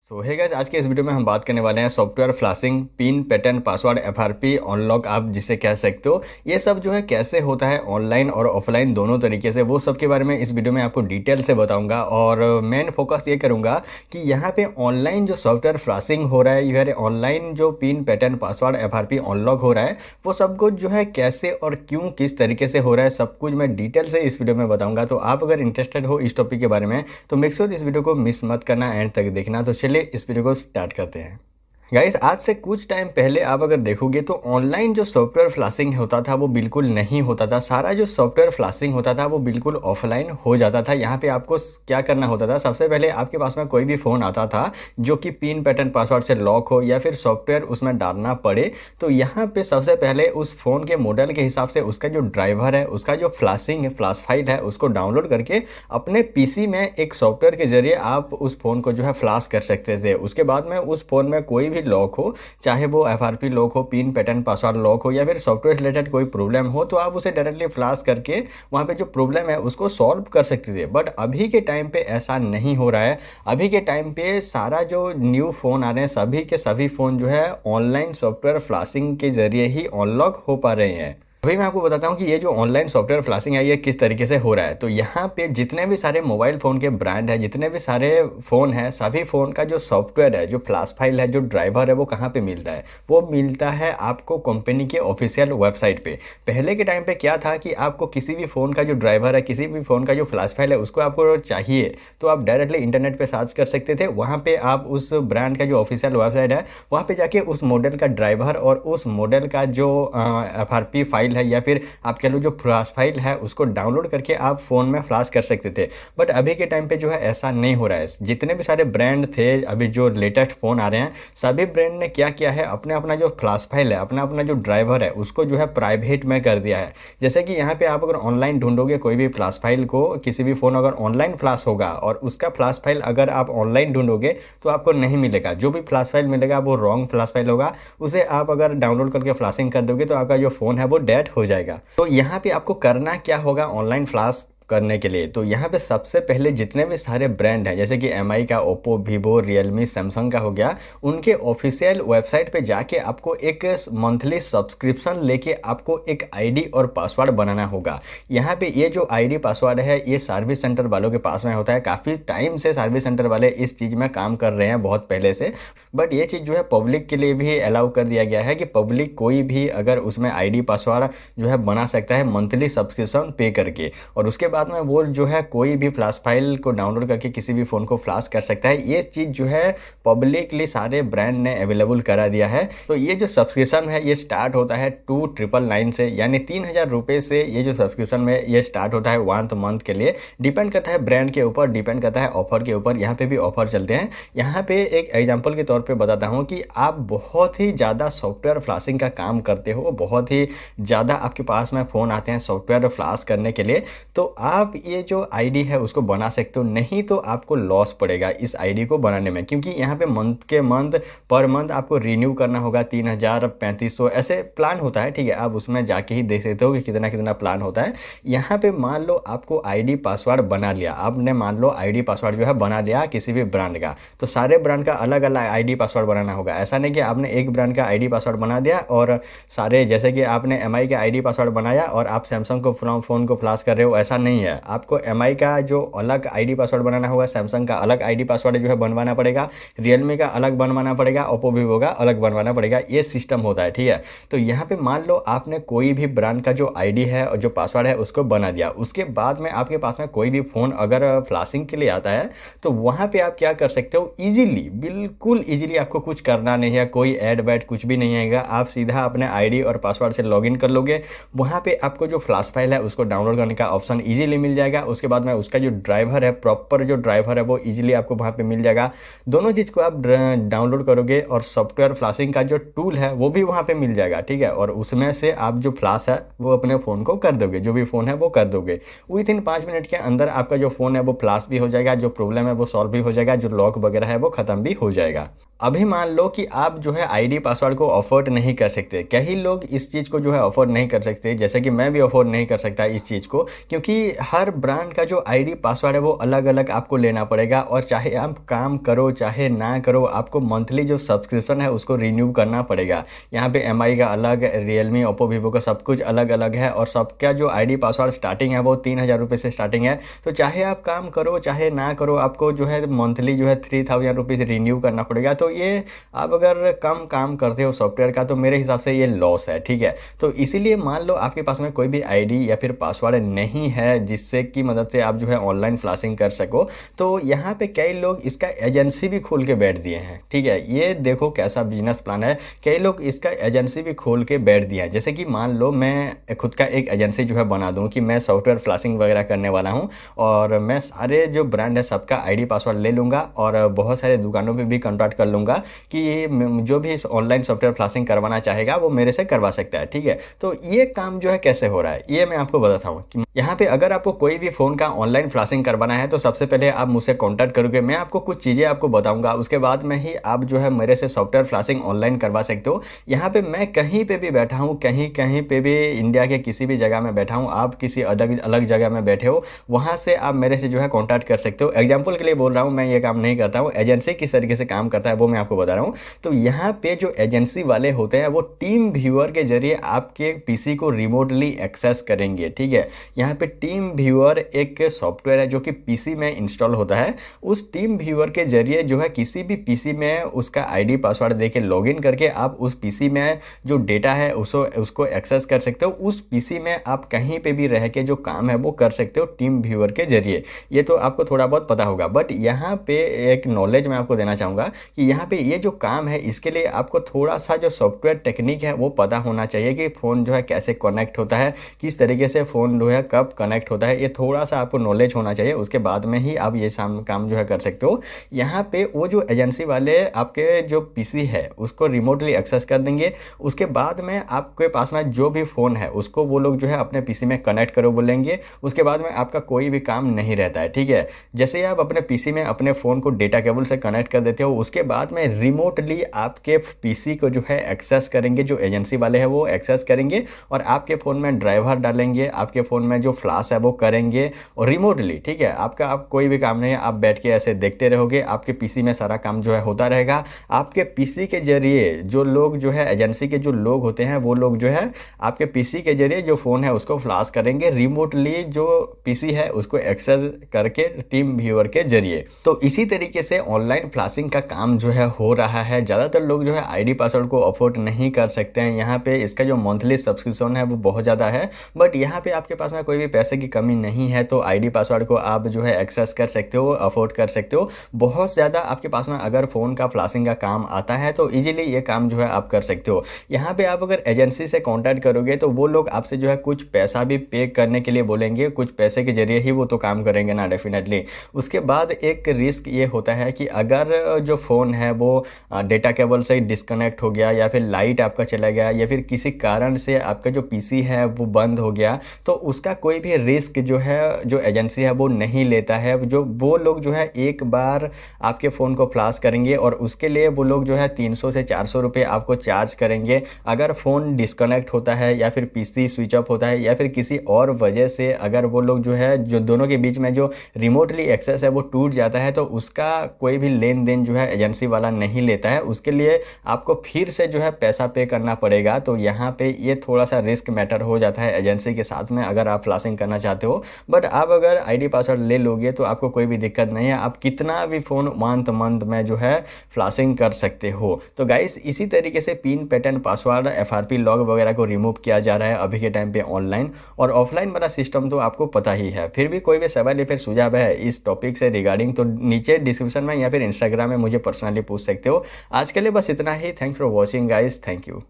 Hey guys, आज के इस वीडियो में हम बात करने वाले हैं software flashing, pin, pattern, password, FRP, unlock आप जिसे कह सकते हो। ये सब जो है कैसे होता है ऑनलाइन और ऑफलाइन दोनों तरीके से, वो सब के बारे में इस वीडियो में आपको डिटेल से बताऊंगा। और मेन फोकस ये करूंगा कि यहाँ पे ऑनलाइन जो सॉफ्टवेयर फ्लैशिंग हो रहा है या फिर ऑनलाइन जो pin, pattern, password, FRP unlock हो रहा है, वो सब कुछ जो है कैसे और क्यों किस तरीके से हो रहा है, सब कुछ मैं डिटेल से इस वीडियो में बताऊंगा। तो आप अगर इंटरेस्टेड हो इस टॉपिक के बारे में तो मेक श्योर इस वीडियो को मिस मत करना, एंड तक देखना। तो चलिए इस वीडियो को स्टार्ट करते हैं। गाइस, आज से कुछ टाइम पहले आप अगर देखोगे तो ऑनलाइन जो सॉफ्टवेयर फ्लैशिंग होता था वो बिल्कुल नहीं होता था। सारा जो सॉफ्टवेयर फ्लैशिंग होता था वो बिल्कुल ऑफलाइन हो जाता था। यहाँ पे आपको क्या करना होता था, सबसे पहले आपके पास में कोई भी फ़ोन आता था जो कि पिन, पैटर्न, पासवर्ड से लॉक हो या फिर सॉफ्टवेयर उसमें डालना पड़े, तो यहाँ पे सबसे पहले उस फ़ोन के मॉडल के हिसाब से उसका जो ड्राइवर है, उसका जो फ्लैशिंग फ्लैश फाइल है, उसको डाउनलोड करके अपने पीसी में एक सॉफ्टवेयर के जरिए आप उस फ़ोन को जो है फ्लैश कर सकते थे। उसके बाद में उस फ़ोन में कोई भी लॉक हो, चाहे वो एफआरपी लॉक हो, पिन, पैटर्न, पासवर्ड लॉक हो या फिर सॉफ्टवेयर रिलेटेड कोई प्रॉब्लम हो, तो आप उसे डायरेक्टली फ्लैश करके वहाँ पे जो प्रॉब्लम है उसको सॉल्व कर सकते थे। बट अभी के टाइम पे ऐसा नहीं हो रहा है। अभी के टाइम पे सारा जो न्यू फ़ोन आ रहे हैं, सभी के सभी फ़ोन जो है ऑनलाइन सॉफ्टवेयर फ्लैशिंग के जरिए ही अनलॉक हो पा रहे हैं। अभी मैं आपको बताता हूँ कि ये जो ऑनलाइन सॉफ्टवेयर फ्लैशिंग है ये किस तरीके से हो रहा है। तो यहाँ पे जितने भी सारे मोबाइल फ़ोन के ब्रांड है, जितने भी सारे फ़ोन हैं, सभी फ़ोन का जो सॉफ्टवेयर है, जो फ्लैश फाइल है, जो ड्राइवर है, वो कहाँ पे मिलता है? वो मिलता है आपको कंपनी के ऑफिशियल वेबसाइट पे। पहले के टाइम पे क्या था कि आपको किसी भी फ़ोन का जो ड्राइवर है, किसी भी फ़ोन का जो फ्लैश फाइल है, उसको आपको चाहिए तो आप डायरेक्टली इंटरनेट पर सर्च कर सकते थे। वहाँ पर आप उस ब्रांड का जो ऑफिशियल वेबसाइट है वहाँ पर जाके उस मॉडल का ड्राइवर और उस मॉडल का जो एफआरपी फाइल है या फिर आप कह लो जो फ्लैश फाइल है उसको डाउनलोड करके आप फ़ोन में फ्लैश कर सकते थे। बट अभी के टाइम पे जो है ऐसा नहीं हो रहा है। जितने भी सारे ब्रांड थे, अभी जो लेटेस्ट फ़ोन आ रहे हैं, सभी ब्रांड ने क्या किया है, अपने अपना जो फ्लैश फाइल है, अपना अपना जो ड्राइवर है, उसको जो है प्राइवेट में कर दिया है। जैसे कि यहाँ पे आप अगर ऑनलाइन ढूंढोगे कोई भी फ्लैश फाइल को, किसी भी फ़ोन अगर ऑनलाइन फ्लैश होगा और उसका फ्लैश फाइल अगर आप ऑनलाइन ढूंढोगे तो आपको नहीं मिलेगा। जो भी फ्लैश फाइल मिलेगा वो रॉन्ग फ्लैश फाइल होगा। उसे आप अगर डाउनलोड करके फ्लैशिंग कर दोगे तो आपका जो फ़ोन है वो डेड हो जाएगा। तो यहाँ पे आपको करना क्या होगा ऑनलाइन फ्लैश करने के लिए? तो यहाँ पे सबसे पहले जितने भी सारे ब्रांड हैं, जैसे कि एमआई का, ओप्पो, वीवो, रियलमी, सैमसंग का हो गया, उनके ऑफिशियल वेबसाइट पे जाके आपको एक मंथली सब्सक्रिप्शन लेके आपको एक आईडी और पासवर्ड बनाना होगा। यहाँ पे ये जो आईडी पासवर्ड है ये सर्विस सेंटर वालों के पास में होता है। काफ़ी टाइम से सर्विस सेंटर वाले इस चीज़ में काम कर रहे हैं, बहुत पहले से। बट ये चीज़ जो है पब्लिक के लिए भी अलाउ कर दिया गया है कि पब्लिक कोई भी अगर उसमें आईडी पासवर्ड जो है बना सकता है मंथली सब्सक्रिप्शन पे करके, और उसके बाद में वो जो है कोई भी फ्लैश फाइल को डाउनलोड करके किसी भी फ़ोन को फ्लैश कर सकता है। ये चीज़ जो है पब्लिकली सारे ब्रांड ने अवेलेबल करा दिया है। तो ये जो सब्सक्रिप्शन है ये स्टार्ट होता है 2999 से, यानी 3000 रुपये से ये जो सब्सक्रिप्शन में ये स्टार्ट होता है 1 मंथ के लिए। डिपेंड करता है ब्रांड के ऊपर, डिपेंड करता है ऑफर के ऊपर। यहाँ पे भी ऑफर चलते हैं। यहाँ पे एक एग्जाम्पल के तौर पर बताता हूँ कि आप बहुत ही ज़्यादा सॉफ्टवेयर फ्लैशिंग का काम करते हो, बहुत ही ज़्यादा आपके पास में फ़ोन आते हैं सॉफ्टवेयर फ्लैश करने के लिए, तो आप ये जो आईडी है उसको बना सकते हो। नहीं तो आपको लॉस पड़ेगा इस आईडी को बनाने में, क्योंकि यहाँ पे मंथ पर मंथ आपको रिन्यू करना होगा। 3000, 3500 ऐसे प्लान होता है, ठीक है। आप उसमें जाके ही देख सकते हो कि कितना कितना प्लान होता है। यहाँ पे मान लो आपको आईडी पासवर्ड बना लिया, आपने मान लो आईडी पासवर्ड जो है बना लिया किसी भी ब्रांड का, तो सारे ब्रांड का अलग अलग आईडी पासवर्ड बनाना होगा। ऐसा नहीं कि आपने एक ब्रांड का आईडी पासवर्ड बना दिया और सारे, जैसे कि आपने एमआई का आईडी पासवर्ड बनाया और आप सैमसंग को फ़ोन को फ्लैश कर रहे हो, ऐसा नहीं है। आपको एमआई का जो अलग आईडी पासवर्ड बनाना होगा, सैमसंग का अलग आईडी पासवर्ड जो है बनवाना पड़ेगा, रियलमी का अलग बनवाना पड़ेगा, ओप्पो, वीवो का अलग बनवाना पड़ेगा। ये सिस्टम होता है, ठीक है। तो यहाँ पे मान लो आपने कोई भी ब्रांड का जो आईडी है और जो पासवर्ड है उसको बना दिया। उसके बाद में आपके पास में कोई भी फ़ोन अगर फ्लैशिंग के लिए आता है तो वहाँ पर आप क्या कर सकते हो, ईजिली, बिल्कुल ईजिली, आपको कुछ करना नहीं है, कोई ऐड वैड कुछ भी नहीं आएगा। आप सीधा अपने आईडी और पासवर्ड से लॉगिन कर लोगे। वहाँ पे आपको जो फ्लैश फाइल है उसको डाउनलोड करने का ऑप्शन ईजिली मिल जाएगा। उसके बाद में उसका जो ड्राइवर है, प्रॉपर जो ड्राइवर है, वो ईजिली आपको वहाँ पे मिल जाएगा। दोनों चीज़ को आप डाउनलोड करोगे और सॉफ्टवेयर फ्लैशिंग का जो टूल है वो भी वहाँ पे मिल जाएगा, ठीक है। और उसमें से आप जो फ्लैश है वो अपने फ़ोन को कर दोगे, जो भी फ़ोन है वो कर दोगे। विथिन 5 मिनट के अंदर आपका जो फ़ोन है वो फ्लैश भी हो जाएगा, जो प्रॉब्लम है वो सॉल्व भी हो जाएगा, जो लॉक वगैरह है वो ख़त्म भी हो जाएगा। अभी मान लो कि आप जो है आईडी पासवर्ड को अफोर्ड नहीं कर सकते। कई लोग इस चीज़ को जो है अफोर्ड नहीं कर सकते, जैसे कि मैं भी अफोर्ड नहीं कर सकता इस चीज़ को, क्योंकि हर ब्रांड का जो आईडी पासवर्ड है वो अलग अलग आपको लेना पड़ेगा, और चाहे आप काम करो चाहे ना करो, आपको मंथली जो सब्सक्रिप्शन है उसको रिन्यू करना पड़ेगा। यहाँ पे एमआई का अलग, रियलमी, ओप्पो, वीवो का सब कुछ अलग अलग है, और सबका जो आईडी पासवर्ड स्टार्टिंग है वो 3000 रुपये से स्टार्टिंग है। तो चाहे आप काम करो चाहे ना करो, आपको जो है मंथली जो है 3000 रुपीज़ रिन्यू करना पड़ेगा। तो ये आप अगर कम काम करते हो सॉफ्टवेयर का तो मेरे हिसाब से ये लॉस है, ठीक है। तो इसीलिए मान लो आपके पास में कोई भी आईडी या फिर पासवर्ड नहीं है जिससे की मदद से आप जो है ऑनलाइन फ्लैशिंग कर सको, तो यहाँ पे कई लोग इसका एजेंसी भी खोल के बैठ दिए हैं, ठीक है। ये देखो कैसा बिजनेस प्लान है, कई लोग इसका एजेंसी भी खोल के बैठ दिए हैं। जैसे कि मान लो मैं खुद का एक एजेंसी जो है बना दूं कि मैं सॉफ्टवेयर फ्लैशिंग वगैरह करने वाला हूं, और मैं सारे जो ब्रांड है सबका आईडी पासवर्ड ले लूँगा और बहुत सारे दुकानों पे भी कॉन्टैक्ट कर लूँगा कि जो भी ऑनलाइन सॉफ्टवेयर फ्लैशिंग करवाना चाहेगा वो मेरे से करवा सकता है, ठीक है। तो ये काम जो है कैसे हो रहा है ये मैं आपको बताता हूँ कि यहाँ पे अगर आपको कोई भी फ़ोन का ऑनलाइन फ्लैशिंग करवाना है तो सबसे पहले आप मुझसे कॉन्टैक्ट करोगे, मैं आपको कुछ चीज़ें आपको बताऊँगा, उसके बाद में ही आप जो है मेरे से सॉफ्टवेयर फ्लैशिंग ऑनलाइन करवा सकते हो। यहाँ पे मैं कहीं पे भी बैठा हूँ, कहीं पे भी इंडिया के किसी भी जगह में बैठा हूँ, आप किसी अलग जगह में बैठे हो, वहाँ से आप मेरे से जो है कॉन्टैक्ट कर सकते हो। एग्जाम्पल के लिए बोल रहा हूँ, मैं ये काम नहीं करता हूँ, एजेंसी किस तरीके से काम करता है वो मैं आपको बता रहा हूँ। तो यहाँ पे जो एजेंसी वाले होते हैं वो टीम व्यूअर के जरिए आपके पीसी को रिमोटली एक्सेस करेंगे, ठीक है। यहाँ पे टीम व्यूअर एक सॉफ्टवेयर है जो कि पीसी में इंस्टॉल होता है। उस टीम व्यूअर के जरिए जो है किसी भी पीसी में उसका आईडी पासवर्ड देके लॉगिन करके आप उस पीसी में जो डेटा है उसको एक्सेस कर सकते हो। उस पीसी में आप कहीं पे भी रह के जो काम है वो कर सकते हो टीम व्यूअर के जरिए। ये तो आपको थोड़ा बहुत पता होगा, बट यहाँ पे एक नॉलेज मैं आपको देना चाहूँगा कि यहाँ पे ये जो काम है इसके लिए आपको थोड़ा सा जो सॉफ्टवेयर टेक्निक है वो पता होना चाहिए कि फ़ोन जो है कैसे कनेक्ट होता है, किस तरीके से फ़ोन जो है कब कनेक्ट होता है, ये थोड़ा सा आपको नॉलेज होना चाहिए। उसके बाद में ही आप ये काम जो है कर सकते हो। यहाँ पे वो जो एजेंसी वाले आपके जो पीसी है उसको रिमोटली एक्सेस कर देंगे। उसके बाद में आपके पास में जो भी फ़ोन है उसको वो लोग जो है अपने पीसी में कनेक्ट करो बोलेंगे। उसके बाद में आपका कोई भी काम नहीं रहता है, ठीक है। जैसे ही आप अपने पीसी में अपने फ़ोन को डेटा केबल से कनेक्ट कर देते हो, उसके बाद में रिमोटली आपके पीसी को जो है एक्सेस करेंगे, जो एजेंसी वाले हैं वो एक्सेस करेंगे और आपके फ़ोन में ड्राइवर डालेंगे, आपके फ़ोन में जो फ्लैश है वो करेंगे और रिमोटली, ठीक है। आप कोई भी काम नहीं है, आप बैठ के ऐसे देखते रहोगे, आपके पीसी में सारा काम जो है होता रहेगा। आपके पीसी के जरिए जो लोग जो है एजेंसी के जो लोग होते हैं वो लोग जो है आपके पीसी के जरिए जो फ़ोन है उसको फ्लैश करेंगे, रिमोटली जो पीसी है उसको एक्सेस करके टीम व्यूअर के जरिए। तो इसी तरीके से ऑनलाइन फ्लैशिंग का काम जो है हो रहा है। ज़्यादातर लोग जो है आईडी पासवर्ड को अफोर्ड नहीं कर सकते हैं। यहाँ पे इसका जो मंथली सब्सक्रिप्शन है वो बहुत ज़्यादा है, बट यहाँ पे आपके पास में कोई भी पैसे की कमी नहीं है तो आईडी पासवर्ड को आप जो है एक्सेस कर सकते हो, अफोर्ड कर सकते हो। बहुत ज़्यादा आपके पास में अगर फ़ोन का फ्लैशिंग का काम आता है तो ईजिली ये काम जो है आप कर सकते हो। यहाँ पे आप अगर एजेंसी से कॉन्टैक्ट करोगे तो वो लोग आपसे जो है कुछ पैसा भी पे करने के लिए बोलेंगे, कुछ पैसे के जरिए ही वो तो काम करेंगे ना, डेफिनेटली। उसके बाद एक रिस्क ये होता है कि अगर जो फ़ोन है वो डेटा केबल से डिस्कनेक्ट हो गया या फिर लाइट आपका चला गया या फिर किसी कारण से आपका जो पीसी है वो बंद हो गया, तो उसका कोई भी रिस्क जो है जो एजेंसी है वो नहीं लेता है। जो वो लोग जो है एक बार आपके फ़ोन को फ्लैश करेंगे और उसके लिए वो लोग जो है 300 से 400 रुपये आपको चार्ज करेंगे। अगर फ़ोन डिस्कनेक्ट होता है या फिर पीसी स्विच ऑफ होता है या फिर किसी और वजह से अगर वो लोग जो है जो दोनों के बीच में जो रिमोटली एक्सेस है वो टूट जाता है तो उसका कोई भी लेन देन जो है एजेंसी वाला नहीं लेता है। उसके लिए आपको फिर से जो है पैसा पे करना पड़ेगा। तो यहाँ पे ये थोड़ा सा रिस्क मैटर हो जाता है एजेंसी के साथ में अगर आप फ्लैशिंग करना चाहते हो। बट आप अगर आईडी पासवर्ड ले लोगे तो आपको कोई भी दिक्कत नहीं है, आप कितना भी फ़ोन मंथ में जो है फ्लैशिंग कर सकते हो। तो गाइस इसी तरीके से pin, pattern, password, FRP log वगैरह को रिमूव किया जा रहा है अभी के टाइम पे ऑनलाइन। और ऑफलाइन वाला सिस्टम तो आपको पता ही है। फिर भी कोई भी सवाल या फिर सुझाव है इस टॉपिक से रिगार्डिंग तो नीचे डिस्क्रिप्शन में या फिर इंस्टाग्राम में मुझे पर्सनली पूछ सकते हो। आज के लिए बस इतना ही। Thanks for watching guys, thank you.